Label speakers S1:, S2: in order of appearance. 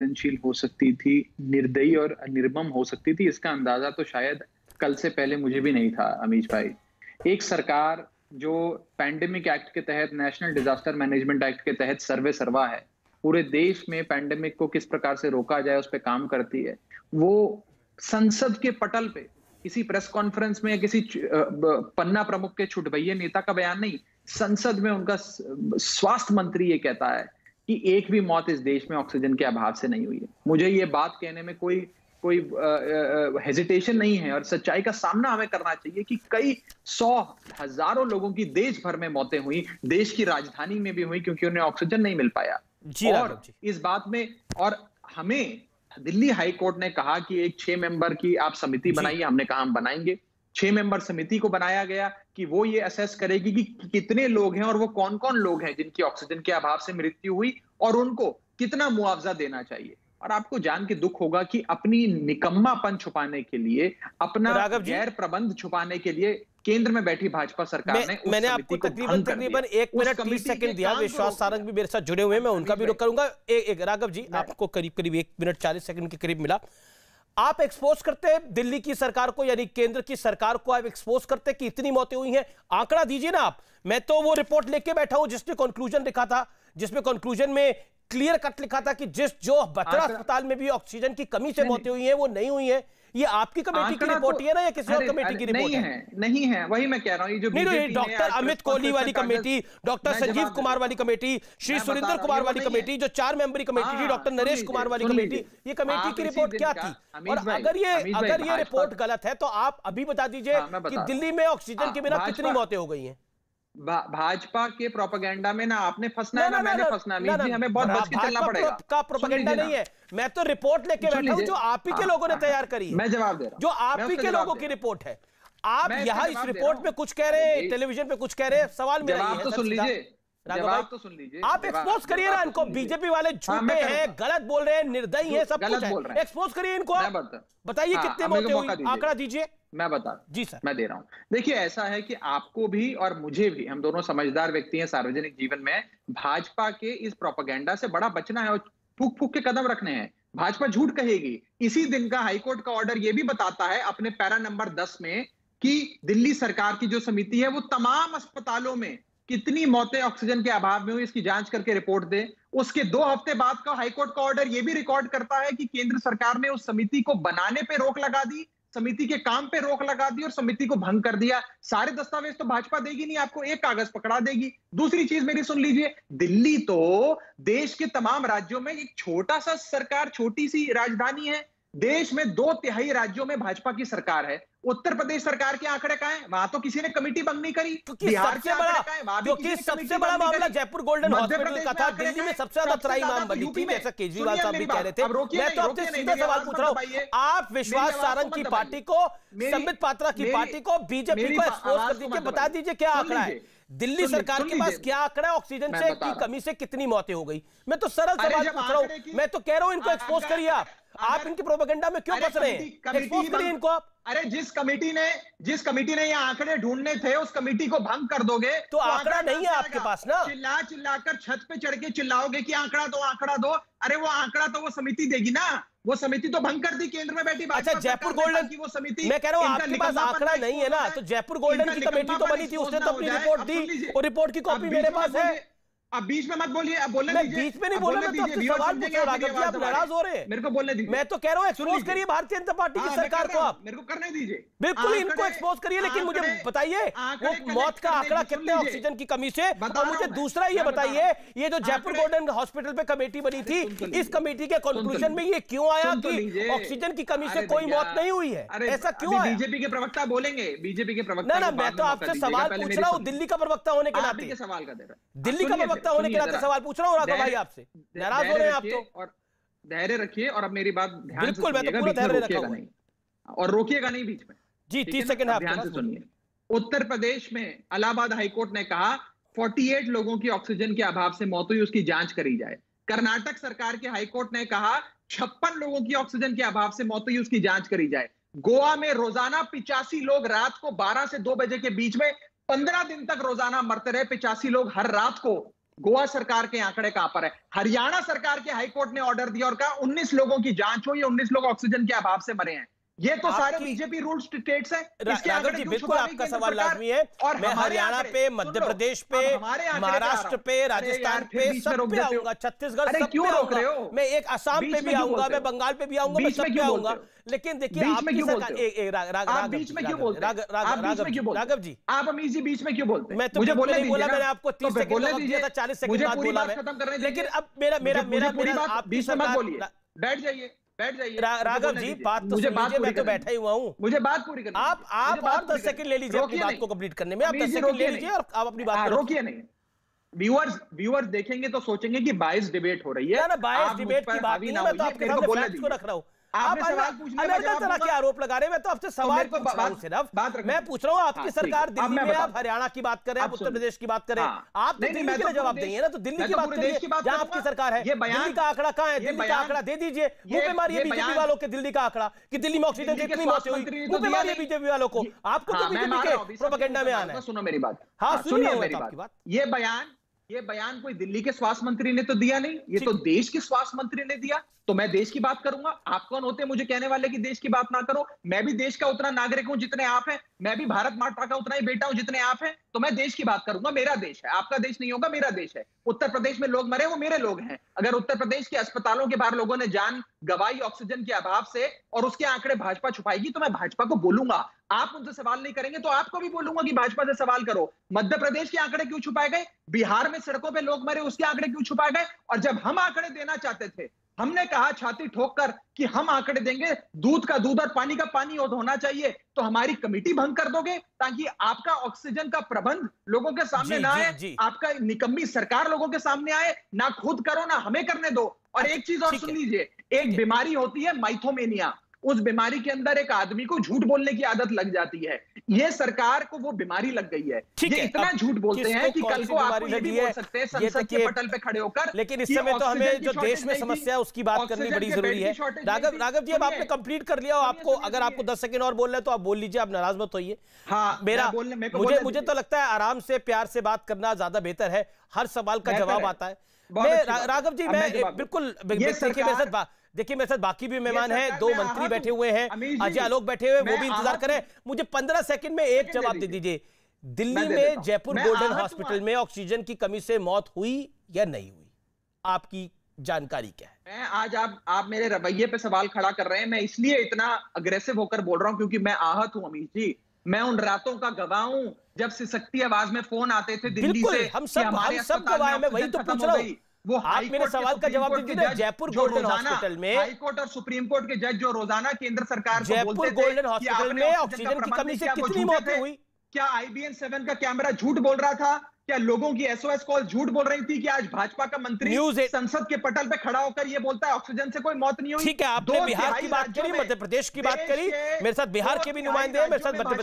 S1: संवेदनशील हो सकती थी, निर्दयी और निर्मम हो सकती थी, इसका अंदाजा तो शायद कल से पहले मुझे भी नहीं था अमीश भाई। एक सरकार जो पैंडेमिक एक्ट के तहत, नेशनल डिजास्टर मैनेजमेंट एक्ट के तहत सर्वे सर्वा है, पूरे देश में पैंडेमिक को किस प्रकार से रोका जाए उस पर काम करती है, वो संसद के पटल पे किसी प्रेस कॉन्फ्रेंस में या किसी पन्ना प्रमुख के छुटभैये नेता का बयान नहीं, संसद में उनका स्वास्थ्य मंत्री ये कहता है कि एक भी मौत इस देश में ऑक्सीजन के अभाव से नहीं हुई है। मुझे ये बात कहने में कोई हेजिटेशन नहीं है और सच्चाई का सामना हमें करना चाहिए कि कई सौ हजारों लोगों की देश भर में मौतें हुई, देश की राजधानी में भी हुई क्योंकि उन्हें ऑक्सीजन नहीं मिल पाया। और इस बात में और हमें दिल्ली हाई कोर्ट ने कहा कि एक 6 मेंबर की आप समिति बनाइए, हमने कहा हम बनाएंगे। 6 मेंबर समिति को बनाया गया कि वो ये असेस करेगी कि कितने लोग हैं और वो कौन कौन लोग हैं जिनकी ऑक्सीजन के अभाव से मृत्यु हुई और उनको कितना मुआवजा देना चाहिए। और आपको जान के दुख होगा कि अपनी निकम्मापन छुपाने के लिए, अपना गैर प्रबंध छुपाने के लिए केंद्र में बैठी भाजपा सरकार ने
S2: मैंने आपको तकरीबन 1 मिनट 30 सेकंड दिया। विश्वास सारंग भी मेरे साथ जुड़े हुए हैं, मैं उनका भी रुख करूंगा। एक राघव जी, आपको करीब 1 मिनट 40 सेकंड के करीब मिला। आप एक्सपोज करते हैं दिल्ली की सरकार को, यानी केंद्र की सरकार को आप एक्सपोज करते हैं कि इतनी मौतें हुई हैं, आंकड़ा दीजिए ना आप। मैं तो वो रिपोर्ट लेके बैठा हूं जिसने कंक्लूजन लिखा था, जिसमें कंक्लूजन में क्लियर कट लिखा था कि जो बत्रा अस्पताल में भी ऑक्सीजन की कमी से मौतें हुई हैं वो नहीं हुई हैं। ये आपकी कमेटी की रिपोर्ट है ना या किसी और कमेटी की रिपोर्ट है?
S1: नहीं है, वही मैं कह रहा हूं। ये जो
S2: नहीं, डॉक्टर अमित कोहली वाली कमेटी, डॉक्टर संजीव कुमार वाली कमेटी, श्री सुरेंद्र कुमार वाली कमेटी, जो 4 मेंबरी कमेटी थी, डॉक्टर नरेश कुमार वाली कमेटी, ये कमेटी की रिपोर्ट क्या थी? और अगर ये रिपोर्ट गलत है तो आप अभी बता दीजिए कि दिल्ली में ऑक्सीजन के बिना कितनी मौतें हो गई हैं।
S1: भाजपा के प्रोपेगेंडा में ना आपने फंसना है ना मैंने फंसना है। हमें बहुत बच के चलना पड़ेगा।
S2: का प्रोपेगेंडा नहीं है, मैं तो रिपोर्ट लेके बैठा हूं जो आप ही के लोगों ने तैयार करी है।
S1: मैं जवाब दे रहा हूं,
S2: जो आप ही के लोगों की रिपोर्ट है। आप यहाँ इस रिपोर्ट में कुछ कह रहे हैं, टेलीविजन पे कुछ कह रहे हैं, सवाल मेरा ये है।
S1: तो सुन लीजिए,
S2: जवाब तो सुन लीजिए। आप एक्सपोज करिए ना इनको, बीजेपी वाले झूठे हैं, गलत बोल रहे हैं, निर्दयी हैं, सब कुछ है, एक्सपोज करिए इनको। आप बताइए कितने मौतें हुई, आंकड़ा दीजिए।
S1: मैं बता
S2: जी सर,
S1: मैं दे रहा हूं। देखिए, ऐसा है कि आपको भी और मुझे भी, हम दोनों समझदार व्यक्ति हैं सार्वजनिक जीवन में, भाजपा के इस प्रोपेगेंडा से बड़ा बचना है और फूक फूक के कदम रखने हैं। भाजपा झूठ कहेगी। इसी दिन का हाईकोर्ट का ऑर्डर यह भी बताता है अपने पैरा नंबर 10 में कि दिल्ली सरकार की जो समिति है वो तमाम अस्पतालों में कितनी मौतें ऑक्सीजन के अभाव में हुई इसकी जांच करके रिपोर्ट दे। उसके 2 हफ्ते बाद का हाईकोर्ट का ऑर्डर यह भी रिकॉर्ड करता है कि केंद्र सरकार ने उस समिति को बनाने पे रोक लगा दी, समिति के काम पे रोक लगा दी और समिति को भंग कर दिया। सारे दस्तावेज तो भाजपा देगी नहीं आपको, एक कागज पकड़ा देगी। दूसरी चीज मेरी सुन लीजिए, दिल्ली तो देश के तमाम राज्यों में एक छोटा सा सरकार, छोटी सी राजधानी है। देश में 2/3 राज्यों में भाजपा की सरकार है। उत्तर प्रदेश सरकार के आंकड़े कहां हैं? वहां तो किसी ने कमेटी भंग नहीं करी। बिहार के आंकड़े कहां हैं? वहां भी किसी ने
S2: सबसे बड़ा मामला जयपुर गोल्डन हॉस्पिटल का था। दिल्ली में सबसे ज्यादा त्राई माम बनी थी, जैसा केजरीवाल साहब भी कह रहे थे। मैं तो आपसे सीधा सवाल पूछ रहा हूं, आप विश्वास सारंग की पार्टी को, संबित पात्रा की पार्टी को, बीजेपी को एक्सपोज कर दीजिए, बता दीजिए क्या आंकड़ा है दिल्ली सरकार के पास, क्या आंकड़ा है ऑक्सीजन से की कमी से कितनी मौतें हो गई? मैं तो सरल सवाल पूछ रहा हूं, मैं तो कह रहा हूं इनको एक्सपोज करिए। आप इनके प्रोपेगेंडा में क्यों फंस रहे हैं? एक्सपोज करिए इनको आप।
S1: अरे जिस कमेटी ने ये आंकड़े ढूंढने थे उस कमेटी को भंग कर दोगे
S2: तो आंकड़ा नहीं है आपके पास ना।
S1: चिल्लाकर छत पे चढ़ के चिल्लाओगे कि आंकड़ा दो। अरे वो आंकड़ा तो वो समिति देगी ना। वो समिति तो भंग कर दी केंद्र में बैठी।
S2: अच्छा, जयपुर गोल्डन की वो समिति, मैं कह रहा हूं आपके पास आंकड़ा नहीं है ना, तो जयपुर गोल्डन की कमेटी तो बनी थी, उसने तो अपनी रिपोर्ट दी और रिपोर्ट की कॉपी मेरे पास है।
S1: अब बीच में मत बोलिए, अब बोलने दीजिए।
S2: बीच में नहीं बोल रहा, मैं तो आपसे सवाल पूछ रहा हूं। राघव जी, आप नाराज हो रहे हैं,
S1: मेरे को बोलने दीजिए।
S2: मैं तो कह रहा हूं एक्सपोज करिए भारतीय जनता पार्टी की सरकार को। आप
S1: मेरे को करने दीजिए,
S2: बिल्कुल इनको एक्सपोज करिए, लेकिन मुझे बताइए वो मौत का आंकड़ा कितने ऑक्सीजन की कमी से। और मुझे दूसरा ये बताइए, ये जो जयपुर गोल्डन हॉस्पिटल पे कमेटी बनी थी, इस कमेटी के कंक्लूजन में ये क्यों आया कि ऑक्सीजन की कमी से कोई मौत नहीं हुई है? ऐसा क्यों आया?
S1: बीजेपी के प्रवक्ता बोलेंगे, बीजेपी के प्रवक्ता।
S2: ना, मैं तो आपसे सवाल पूछ रहा हूं दिल्ली का प्रवक्ता होने के नाते,
S1: सवाल का दे रहा,
S2: दिल्ली का प्रवक्ता होने के नाते सवाल पूछ रहा हूं। राघव भाई, आपसे नाराज हो रहे हैं आप तो, और
S1: धैर्य रखिए और अब मेरी बात ध्यान से
S2: बिल्कुल, मैं तो पूरा धैर्य रखा हूं
S1: और रोकिएगा नहीं बीच में।
S2: जी, 30 सेकंड आप
S1: ध्यान से सुनिए। उत्तर प्रदेश में इलाहाबाद हाईकोर्ट ने कहा 48 लोगों की ऑक्सीजन के अभाव से मौत हुई, उसकी जांच करी जाए। कर्नाटक सरकार के हाईकोर्ट ने कहा 56 लोगों की ऑक्सीजन के अभाव से मौत हुई, उसकी जांच करी जाए। गोवा में रोजाना 85 लोग रात को 12 से 2 बजे के बीच में 15 दिन तक रोजाना मरते रहे। 85 लोग हर रात को गोवा सरकार के आंकड़े कहां पर है? हरियाणा सरकार के हाईकोर्ट ने ऑर्डर दिया और कहा 19 लोगों की जांच हो, ये 19 लोग ऑक्सीजन के अभाव से मरे हैं। ये तो सारे बीजेपी रूल्ड स्टेट्स हैं।
S2: राघव जी, बिल्कुल आपका सवाल लाजमी है। और मैं हरियाणा पे, मध्य प्रदेश पे, महाराष्ट्र पे, राजस्थान पे, सब पे आऊंगा, छत्तीसगढ़ सब पे आऊंगा, मैं एक असम पे भी आऊंगा, मैं बंगाल पे भी आऊंगा, मैं सब पे आऊंगा। लेकिन देखिए आपकी सरकार, राघव जी,
S1: आप अमीर जी बीच में क्यों बोलते हैं?
S2: मैं तो मुझे नहीं बोला, मैंने आपको 30 सेकंड का वक्त दिया था, 40 सेकंड बाद बोला मैं। लेकिन अब मेरा आप
S1: बीच में मत बोलिए, बैठ जाइए।
S2: राघव जी, बात तो सुन लीजिए, मैं तो बैठा ही हुआ हूँ,
S1: मुझे बात पूरी करनी।
S2: आप 10 सेकंड ले लीजिए अपनी बात को कंप्लीट करने में, आप 10 सेकंड ले लीजिए और आप अपनी बात
S1: रोकिए नहीं। व्यूअर्स देखेंगे तो सोचेंगे कि बायस डिबेट हो रही है।
S2: ना बायस डिबेट की बात नहीं है, मैं तो आपके सामने फैक्ट्स को रख रहा हूँ। आप अनर्गल तरह के आरोप लगा रहे हैं, मैं तो आपसे सवाल पूछ रहा हूं सिर्फ। मैं पूछ रहा हूं, आपकी सरकार दिल्ली में, आप हरियाणा की बात कर रहे हैं, आप उत्तर प्रदेश की बात कर रहे हैं, आप तो दिल्ली के लिए जवाब देंगे ना, तो दिल्ली की बात करिए जहां आपकी सरकार है। दिल्ली का आंकड़ा कहां है? दिल्ली का आंकड़ा दे दीजिए, मुंह पे मारिए बीजेपी वालों के दिल्ली का आंकड़ा कि दिल्ली में ऑक्सीजन कितनी मौतें हुई, मुंह पे मारिए बीजेपी वालों को। आपको तो बीजेपी के प्रोपेगेंडा में आना है।
S1: सुनो मेरी बात,
S2: हाँ
S1: सुनिए मेरी बात। ये बयान कोई दिल्ली के स्वास्थ्य मंत्री ने तो दिया नहीं, ये तो देश के स्वास्थ्य मंत्री ने दिया। तो मैं देश की बात करूंगा। आप कौन होते हैं मुझे कहने वाले कि देश की बात ना करो? मैं भी देश का उतना नागरिक हूं जितने आप हैं, मैं भी भारत माता का उतना ही बेटा हूं जितने आप हैं। तो मैं देश की बात करूंगा। मेरा देश है, आपका देश नहीं होगा, मेरा देश है। उत्तर प्रदेश में लोग मरे, वो मेरे लोग हैं। अगर उत्तर प्रदेश के अस्पतालों के बाहर लोगों ने जान गंवाई ऑक्सीजन के अभाव से और उसके आंकड़े भाजपा छुपाएगी, तो मैं भाजपा को बोलूंगा। आप उनसे सवाल नहीं करेंगे तो आपको भी बोलूंगा कि भाजपा से सवाल करो। मध्य प्रदेश के आंकड़े क्यों छुपाए गए? बिहार में सड़कों पे लोग मरे, उसके आंकड़े क्यों छुपाए गए? और जब हम आंकड़े देना चाहते थे, हमने कहा छाती ठोककर कि हम आंकड़े देंगे, दूध का दूध और पानी का पानी होना चाहिए, तो हमारी कमेटी भंग कर दोगे ताकि आपका ऑक्सीजन का प्रबंध लोगों के सामने ना आए, आपका निकम्मी सरकार लोगों के सामने आए, ना खुद करो ना हमें करने दो। और एक चीज और सुन लीजिए, एक बीमारी होती है माइथोमेनिया। उस बीमारी के अंदर एक आदमी को झूठ बोलने की आदत लग जाती है। ये सरकार को वो बीमारी लग गई है। ये इतना झूठ बोलते हैं कि कल को आप ये भी बोल सकते हैं संसद के पटल पे खड़े होकर।
S2: लेकिन इस समय तो हमें जो देश में समस्या है उसकी बात करनी बड़ी जरूरी है। राघव जी, अब आपने कंप्लीट कर लिया, आपको अगर आपको 10 सेकंड और बोल रहे हैं तो आप बोल लीजिए, आप नाराज मत होइए।
S1: हाँ,
S2: मुझे तो लगता है आराम से प्यार से बात करना ज्यादा बेहतर है, हर सवाल का जवाब आता है। राघव जी, मैं बिल्कुल देखिए मेरे साथ बाकी भी मेहमान हैं, 2 मंत्री बैठे हुए हैं, अजय आलोक बैठे हुए, वो भी इंतजार करें। मुझे 15 सेकंड में एक जवाब दे दीजिए, दिल्ली में जयपुर गोल्डन हॉस्पिटल में ऑक्सीजन की कमी से मौत हुई या नहीं हुई? आपकी जानकारी क्या है?
S1: मैं आज आप मेरे रवैये पे सवाल खड़ा कर रहे हैं। मैं इसलिए इतना अग्रेसिव होकर बोल रहा हूं क्योंकि मैं आहत हूं अमीर जी। मैं उन रातों का गवाह हूं जब सिसकती आवाज में फोन आते थे दिल्ली से।
S2: हम सब गवाह हैं, मैं वही तो पूछ रहा हूं। वो आप मेरे सवाल का जवाब दीजिए। जयपुर गोल्डन हॉस्पिटल में
S1: हाईकोर्ट और सुप्रीम कोर्ट के जज जो रोजाना केंद्र सरकार को बोलते थे,
S2: जयपुर गोल्डन हॉस्पिटल में ऑक्सीजन की कमी से कितनी मौतें हुई?
S1: क्या IBN 7 का कैमरा झूठ बोल रहा था? क्या लोगों की SOS कॉल झूठ बोल रही थी कि आज भाजपा का मंत्री संसद के पटल पे खड़ा होकर ये बोलता है ऑक्सीजन से कोई मौत नहीं हुई?
S2: ठीक है, आपने बिहार की बात करी, मध्य प्रदेश की बात करी, मेरे साथ बिहार के भी नुमाइंदे हैं, मेरे साथ